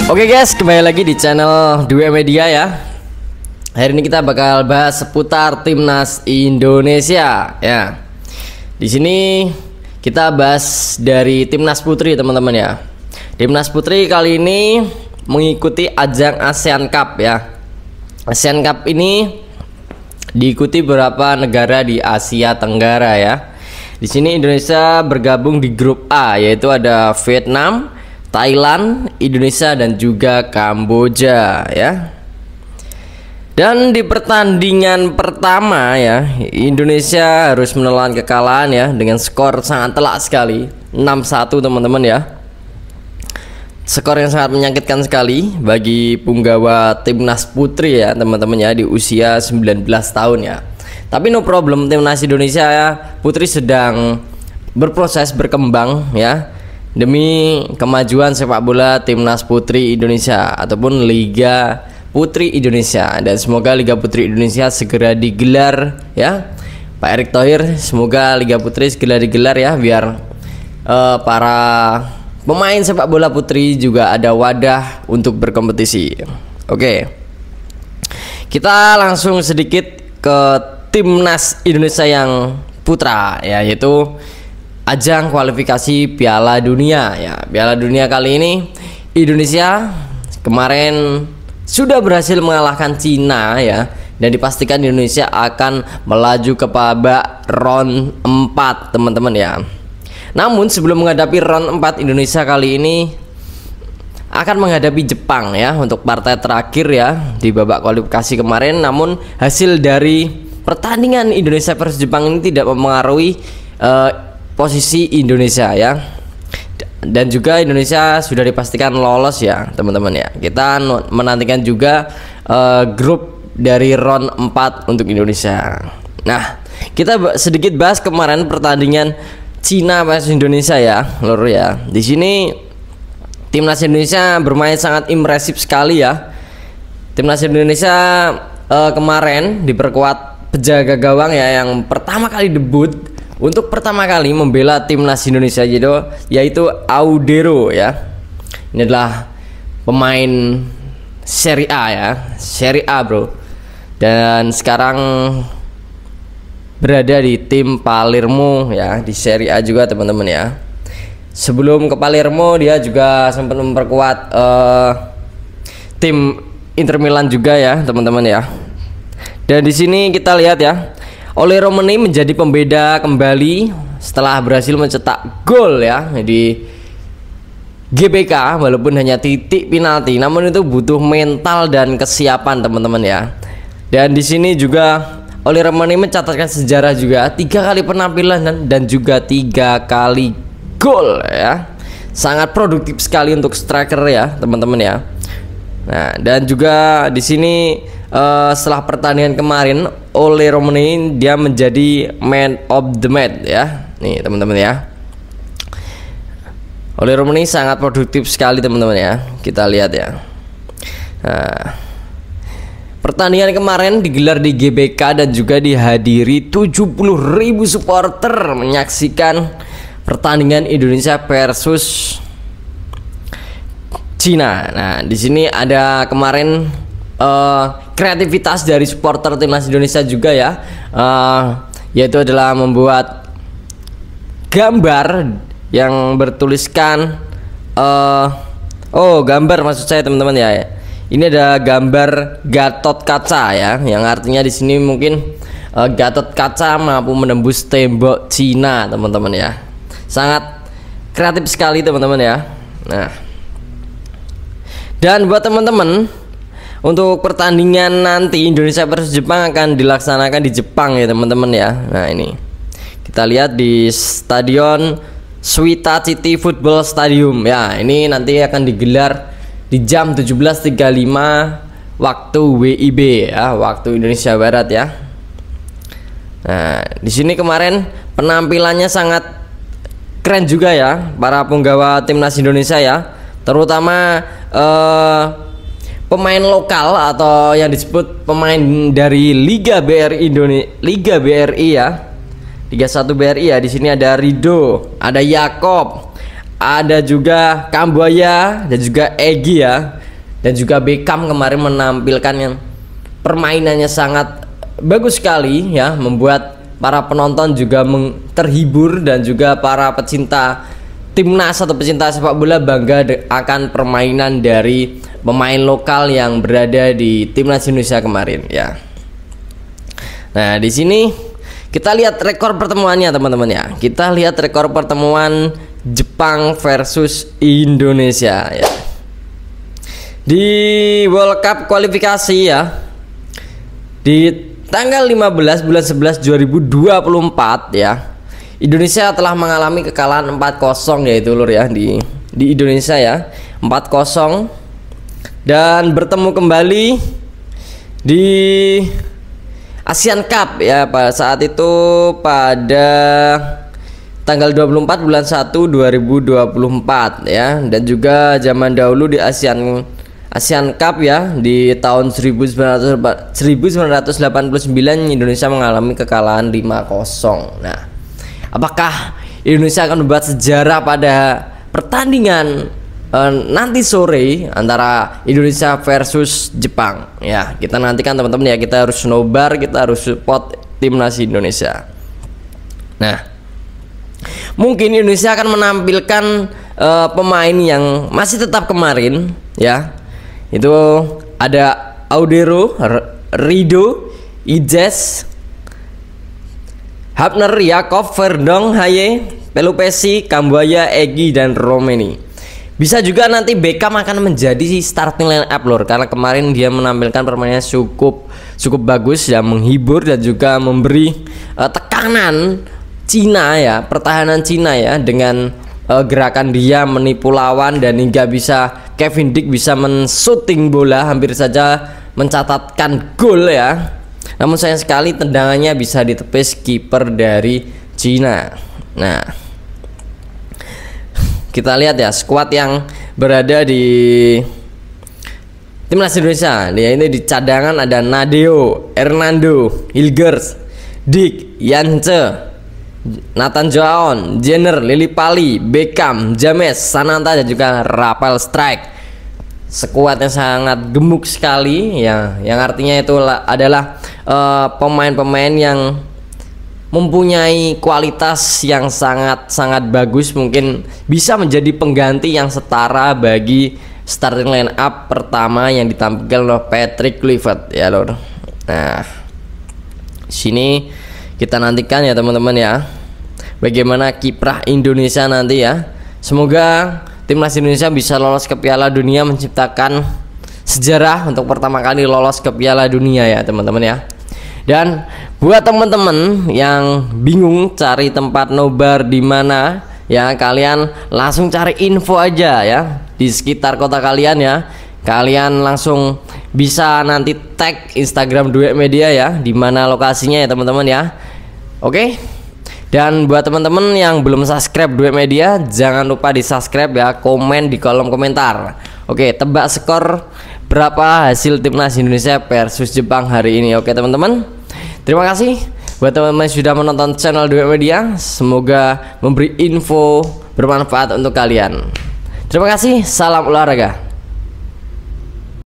Oke guys, kembali lagi di channel Dwi Media ya. Hari ini kita bakal bahas seputar timnas Indonesia ya. Di sini kita bahas dari timnas putri teman-teman ya. Timnas putri kali ini mengikuti ajang ASEAN Cup ya. ASEAN Cup ini diikuti beberapa negara di Asia Tenggara ya. Di sini Indonesia bergabung di grup A, yaitu ada Vietnam, Thailand, Indonesia dan juga Kamboja ya. Dan di pertandingan pertama ya, Indonesia harus menelan kekalahan ya dengan skor sangat telak sekali, 6-1 teman-teman ya. Skor yang sangat menyakitkan sekali bagi punggawa timnas putri ya teman-teman ya, di usia 19 tahun ya. Tapi no problem, timnas Indonesia ya, putri sedang berproses berkembang ya, demi kemajuan sepak bola timnas putri Indonesia ataupun Liga Putri Indonesia. Dan semoga Liga Putri Indonesia segera digelar ya, Pak Erick Thohir. Semoga Liga Putri segera digelar ya, biar para pemain sepak bola putri juga ada wadah untuk berkompetisi. Oke, kita langsung sedikit ke timnas Indonesia yang putra ya, yaitu ajang kualifikasi Piala Dunia ya. Piala Dunia kali ini Indonesia kemarin sudah berhasil mengalahkan Cina ya, dan dipastikan Indonesia akan melaju ke babak round 4 teman-teman ya. Namun sebelum menghadapi round 4, Indonesia kali ini akan menghadapi Jepang ya untuk partai terakhir ya di babak kualifikasi kemarin. Namun hasil dari pertandingan Indonesia versus Jepang ini tidak mempengaruhi posisi Indonesia ya, dan juga Indonesia sudah dipastikan lolos ya teman-teman ya. Kita menantikan juga grup dari round 4 untuk Indonesia. Nah, kita sedikit bahas kemarin pertandingan Cina versus Indonesia ya, lur ya. Di sini timnas Indonesia bermain sangat impresif sekali ya. Timnas Indonesia kemarin diperkuat penjaga gawang ya, yang pertama kali debut untuk pertama kali membela timnas Indonesia yaitu Audero ya. Ini adalah pemain Serie A ya, Serie A bro, dan sekarang berada di tim Palermo ya, di Serie A juga teman-teman ya. Sebelum ke Palermo dia juga sempat memperkuat tim Inter Milan juga ya teman-teman ya. Dan di sini kita lihat ya, Oleh Romani menjadi pembeda kembali setelah berhasil mencetak gol ya di GBK, walaupun hanya titik penalti, namun itu butuh mental dan kesiapan teman-teman ya. Dan di sini juga Oleh Romani mencatatkan sejarah juga, 3 kali penampilan dan juga 3 kali gol ya. Sangat produktif sekali untuk striker ya teman-teman ya. Nah, dan juga di sini setelah pertandingan kemarin, Oleh Romani dia menjadi man of the match ya. Nih teman-teman ya, Oleh Romani sangat produktif sekali teman-teman ya. Kita lihat ya. Nah, pertandingan kemarin digelar di GBK dan juga dihadiri 70.000 supporter menyaksikan pertandingan Indonesia versus Cina. Nah, di sini ada kemarin kreativitas dari supporter timnas Indonesia juga ya, yaitu adalah membuat gambar yang bertuliskan gambar maksud saya teman-teman ya. Ini ada gambar Gatot Kaca ya, yang artinya di sini mungkin Gatot Kaca mampu menembus tembok Cina teman-teman ya. Sangat kreatif sekali teman-teman ya. Nah, dan buat teman-teman, untuk pertandingan nanti Indonesia versus Jepang akan dilaksanakan di Jepang ya teman-teman ya. Nah, ini kita lihat di Stadion Suita City Football Stadium ya. Ini nanti akan digelar di jam 17.35 waktu WIB ya, waktu Indonesia Barat ya. Nah, di sini kemarin penampilannya sangat keren juga ya para punggawa timnas Indonesia ya, terutama pemain lokal atau yang disebut pemain dari Liga BRI Indonesia, Liga BRI ya, Liga 1 BRI ya. Di sini ada Rido, ada Yakob, ada juga Kambuaya dan juga Egy ya, dan juga Beckham kemarin menampilkan yang permainannya sangat bagus sekali ya, membuat para penonton juga terhibur dan juga para pecinta timnas atau pecinta sepak bola bangga akan permainan dari pemain lokal yang berada di timnas Indonesia kemarin ya. Nah, di sini kita lihat rekor pertemuannya teman-teman ya. Kita lihat rekor pertemuan Jepang versus Indonesia ya. Di World Cup kualifikasi ya, di tanggal 15 bulan 11 2024 ya, Indonesia telah mengalami kekalahan 4-0 yaitu lur ya, di Indonesia ya, 4-0, dan bertemu kembali di Asian Cup ya pada saat itu pada tanggal 24 bulan 1 2024 ya, dan juga zaman dahulu di Asian Cup ya di tahun 1989 Indonesia mengalami kekalahan 5-0. Nah, apakah Indonesia akan membuat sejarah pada pertandingan nanti sore antara Indonesia versus Jepang ya? Kita nantikan teman-teman ya, kita harus nobar, kita harus support timnas Indonesia. Nah, mungkin Indonesia akan menampilkan pemain yang masih tetap kemarin ya. Itu ada Audero, Rido, Ijes, Hapner, Yakov, Verdong, Haye, Pelupesi, Kambuaya, Egy, dan Romeni. Bisa juga nanti Beckham akan menjadi starting line up lor, karena kemarin dia menampilkan permainannya cukup bagus ya, menghibur dan juga memberi tekanan Cina ya, pertahanan Cina ya, dengan gerakan dia menipu lawan, dan hingga bisa Kevin Dick bisa men-shooting bola, hampir saja mencatatkan gol ya. Namun sayang sekali tendangannya bisa ditepis kiper dari Cina. Nah, kita lihat ya skuad yang berada di timnas Indonesia. Ya, ini di cadangan ada Nadeo, Hernando, Hilgers, Dick, Yance, Nathan Joaon, Jenner, Lili Pali, Beckham, James, Sananta, dan juga Rafael Strike. Skuad yang sangat gemuk sekali ya, yang artinya itu adalah pemain-pemain yang mempunyai kualitas yang sangat bagus, mungkin bisa menjadi pengganti yang setara bagi starting line up pertama yang ditampilkan oleh Patrick Kluivert ya lor. Nah, sini kita nantikan ya teman-teman ya, bagaimana kiprah Indonesia nanti ya. Semoga timnas Indonesia bisa lolos ke Piala Dunia, menciptakan sejarah untuk pertama kali lolos ke Piala Dunia ya teman-teman ya. Dan buat teman-teman yang bingung cari tempat nobar di mana ya, kalian langsung cari info aja ya di sekitar kota kalian ya. Kalian langsung bisa nanti tag Instagram Duet Media ya, di mana lokasinya ya teman-teman ya. Oke. Dan buat teman-teman yang belum subscribe Duet Media, jangan lupa di subscribe ya, komen di kolom komentar. Oke, tebak skor berapa hasil timnas Indonesia versus Jepang hari ini. Oke teman-teman, terima kasih buat teman-teman sudah menonton channel Duet Media. Semoga memberi info bermanfaat untuk kalian. Terima kasih, salam olahraga.